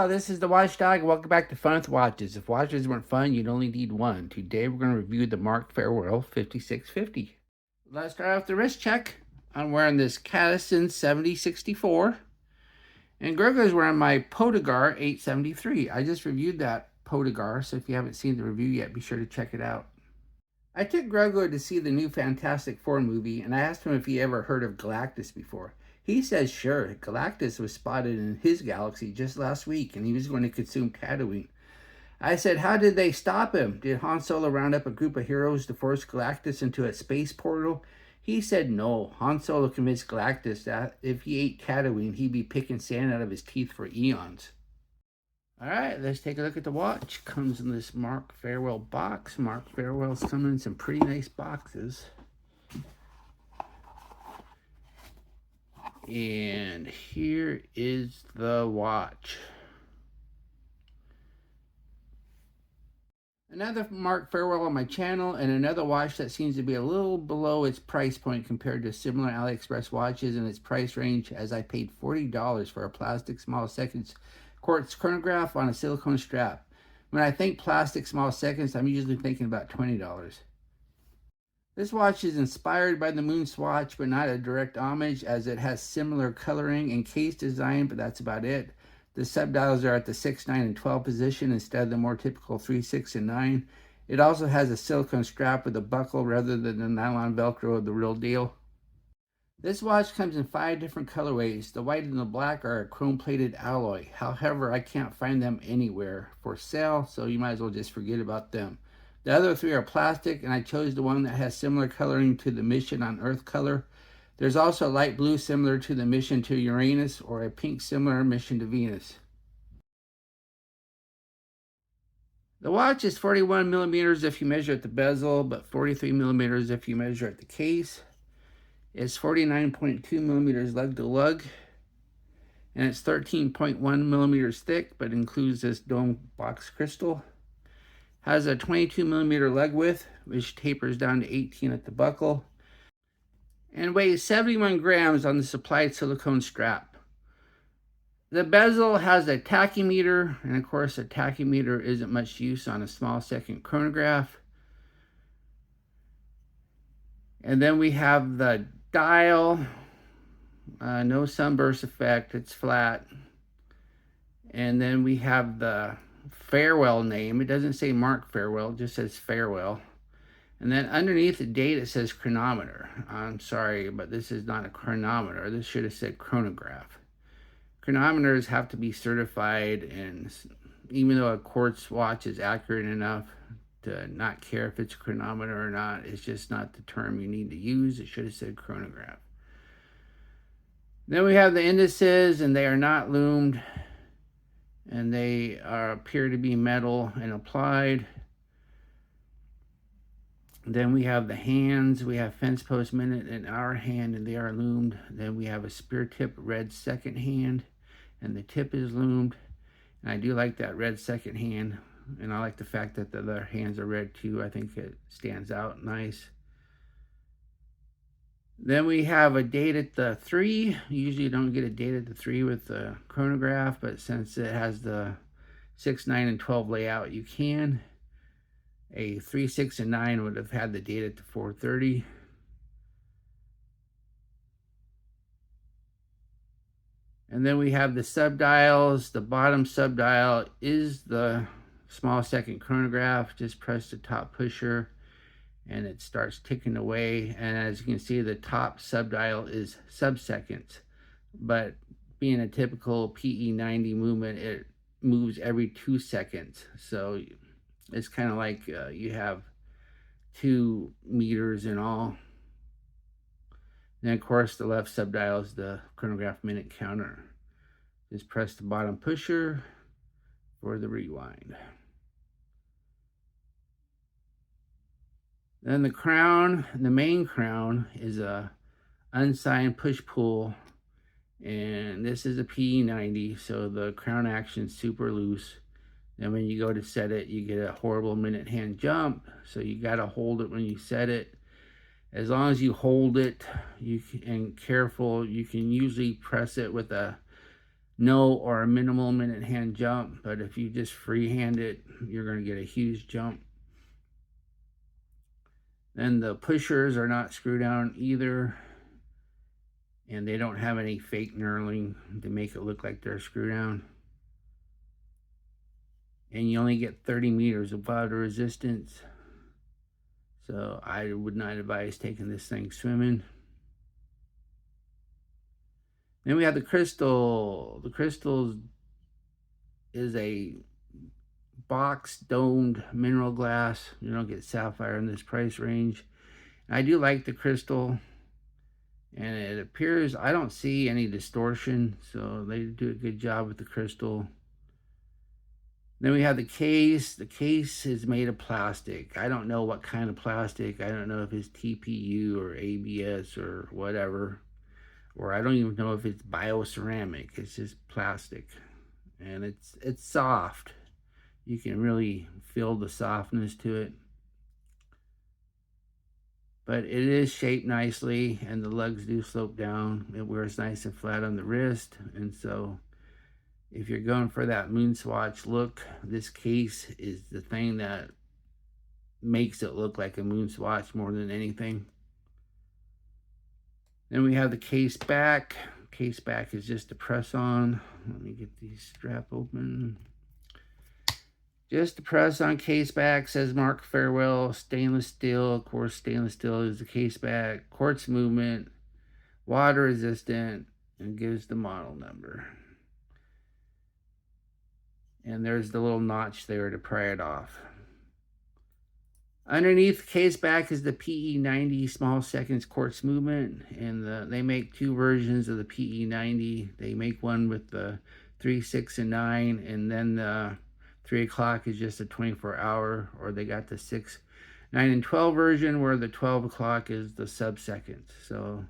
Hello, this is the Watchdog. Welcome back to Fun with Watches. If watches weren't fun, you'd only need one. Today we're going to review the Mark Fairwhale 5650. Let's start off the wrist check. I'm wearing this Cadison 7064. And Gregory's wearing my Podagar 873. I just reviewed that Podagar, so if you haven't seen the review yet, be sure to check it out. I took Gregory to see the new Fantastic Four movie, and I asked him if he ever heard of Galactus before. He says sure. Galactus was spotted in his galaxy just last week, and he was going to consume Tatooine. I said, how did they stop him? Did Han Solo round up a group of heroes to force Galactus into a space portal? He said no. Han Solo convinced Galactus that if he ate Tatooine, he'd be picking sand out of his teeth for eons. Alright, let's take a look at the watch. Comes in this Mark Fairwhale box. Mark Fairwhale's coming in some pretty nice boxes. And here is the watch. Another Mark Fairwhale on my channel, and another watch that seems to be a little below its price point compared to similar AliExpress watches in its price range, as I paid $40 for a plastic small seconds quartz chronograph on a silicone strap. When I think plastic small seconds, I'm usually thinking about $20. This watch is inspired by the Moon Swatch, but not a direct homage, as it has similar coloring and case design, but that's about it. The subdials are at the 6, 9, and 12 position instead of the more typical 3, 6, and 9. It also has a silicone strap with a buckle rather than the nylon Velcro of the real deal. This watch comes in 5 different colorways. The white and the black are a chrome-plated alloy. However, I can't find them anywhere for sale, so you might as well just forget about them. The other 3 are plastic, and I chose the one that has similar coloring to the Mission on Earth color. There's also a light blue similar to the Mission to Uranus, or a pink similar Mission to Venus. The watch is 41 millimeters if you measure at the bezel, but 43 millimeters if you measure at the case. It's 49.2 millimeters lug to lug, and it's 13.1 millimeters thick, but includes this dome box crystal. Has a 22 millimeter lug width, which tapers down to 18 at the buckle, and weighs 71 grams on the supplied silicone strap. The bezel has a tachymeter, and of course a tachymeter isn't much use on a small second chronograph. And then we have the dial, no sunburst effect, it's flat. And then we have the Fairwhale name. It doesn't say Mark Fairwhale, it just says Fairwhale. And then underneath the date it says chronometer. I'm sorry, but this is not a chronometer. This should have said chronograph. Chronometers have to be certified, and even though a quartz watch is accurate enough to not care if it's a chronometer or not, it's just not the term you need to use. It should have said chronograph. Then we have the indices, and they are not loomed, and they appear to be metal and applied. Then we have the hands. We have fence post minute and hour hand, and they are loomed. Then we have a spear tip red second hand, and the tip is loomed. And I do like that red second hand, and I like the fact that the other hands are red too. I think it stands out nice. Then we have a date at the 3. Usually you don't get a date at the 3 with the chronograph, but since it has the 6, 9, and 12 layout, you can. A 3, 6, and 9 would have had the date at the 4:30. And then we have the subdials. The bottom subdial is the small second chronograph. Just press the top pusher and it starts ticking away. And as you can see, the top subdial is subseconds. But being a typical PE90 movement, it moves every 2 seconds. So it's kind of like you have 2 meters in all. And then of course the left subdial is the chronograph minute counter. Just press the bottom pusher for the rewind. Then the crown, the main crown, is a unsigned push-pull, and this is a PE90, so the crown action is super loose. And when you go to set it, you get a horrible minute hand jump, so you got to hold it when you set it. As long as you hold it and careful, you can usually press it with a no or a minimal minute hand jump, but if you just freehand it, you're going to get a huge jump. Then the pushers are not screw down either, and they don't have any fake knurling to make it look like they're screw down. And you only get 30 meters of water resistance, so I would not advise taking this thing swimming. Then we have the crystal. The crystal is a box domed mineral glass. You don't get sapphire in this price range. I do like the crystal, and it appears I don't see any distortion, so they do a good job with the crystal. Then we have the case. The case is made of plastic. I don't know what kind of plastic. I don't know if it's TPU or ABS or whatever, or I don't even know if it's bioceramic. It's just plastic, and it's soft. You can really feel the softness to it, but it is shaped nicely, and the lugs do slope down. It wears nice and flat on the wrist, and so if you're going for that moon swatch look, this case is the thing that makes it look like a moon swatch more than anything. Then we have the case back. Case back is just a press on. Let me get the strap open. Just a press on case back, says Mark Fairwhale, stainless steel. Of course, stainless steel is the case back. Quartz movement, water resistant, and gives the model number. And there's the little notch there to pry it off. Underneath the case back is the PE90 small seconds quartz movement, and they make two versions of the PE90. They make one with the 3, 6, and 9, and then the 3 o'clock is just a 24-hour, or they got the 6, 9, and 12 version where the 12 o'clock is the sub-seconds. So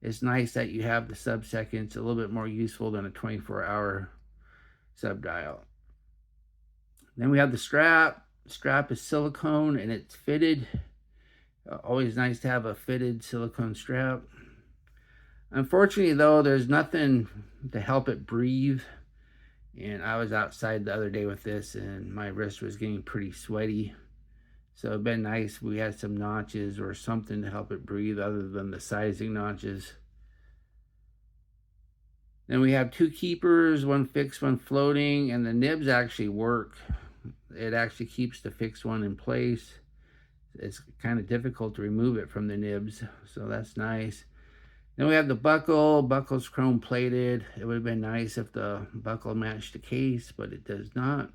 it's nice that you have the sub-seconds, a little bit more useful than a 24-hour sub-dial. Then we have the strap. The strap is silicone and it's fitted. Always nice to have a fitted silicone strap. Unfortunately, though, there's nothing to help it breathe. And I was outside the other day with this, and my wrist was getting pretty sweaty. So it'd been nice if we had some notches or something to help it breathe other than the sizing notches. Then we have two keepers, one fixed, one floating, and the nibs actually work. It actually keeps the fixed one in place. It's kind of difficult to remove it from the nibs, so that's nice. Then we have the buckle. Buckle's chrome plated. It would have been nice if the buckle matched the case, but it does not.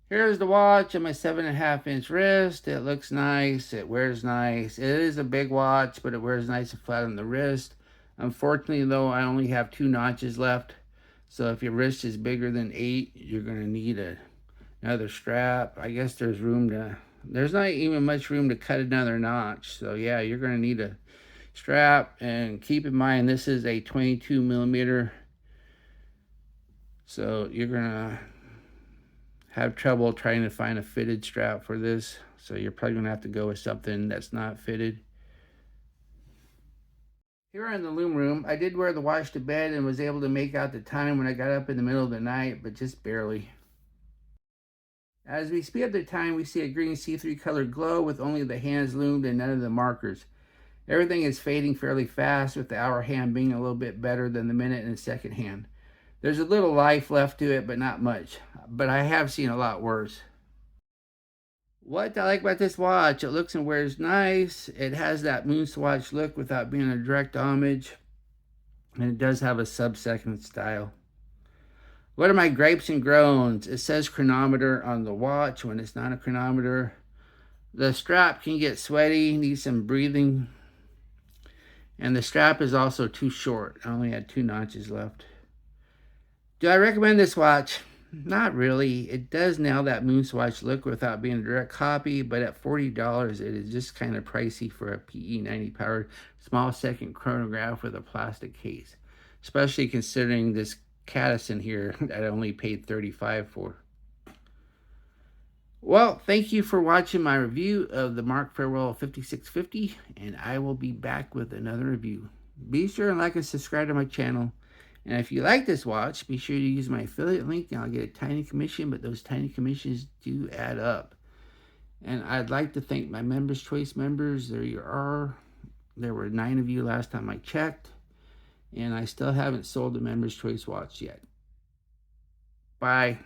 Here's the watch on my 7.5-inch wrist. It looks nice. It wears nice. It is a big watch, but it wears nice and flat on the wrist. Unfortunately, though, I only have 2 notches left. So if your wrist is bigger than 8, you're going to need another strap. I guess there's not even much room to cut another notch. So yeah, you're going to need a strap. And keep in mind, this is a 22 millimeter. So you're going to have trouble trying to find a fitted strap for this. So you're probably going to have to go with something that's not fitted. Here in the loom room, I did wear the watch to bed and was able to make out the time when I got up in the middle of the night, but just barely. As we speed up the time, we see a green C3 colored glow with only the hands loomed and none of the markers. Everything is fading fairly fast, with the hour hand being a little bit better than the minute and second hand. There's a little life left to it, but not much. But I have seen a lot worse. What I like about this watch, it looks and wears nice. It has that moon swatch look without being a direct homage. And it does have a sub-second style. What are my gripes and groans? It says chronometer on the watch when it's not a chronometer. The strap can get sweaty, needs some breathing. And the strap is also too short. I only had 2 notches left. Do I recommend this watch? Not really. It does nail that moon swatch look without being a direct copy, but at $40, it is just kind of pricey for a PE90 powered small second chronograph with a plastic case, especially considering this Cadison here that I only paid $35 for. Well, thank you for watching my review of the Mark Fairwhale 5650, and I will be back with another review. Be sure and like and subscribe to my channel. And if you like this watch, be sure to use my affiliate link and I'll get a tiny commission, but those tiny commissions do add up. And I'd like to thank my Members Choice members. There you are. There were 9 of you last time I checked. And I still haven't sold a Members Choice watch yet. Bye.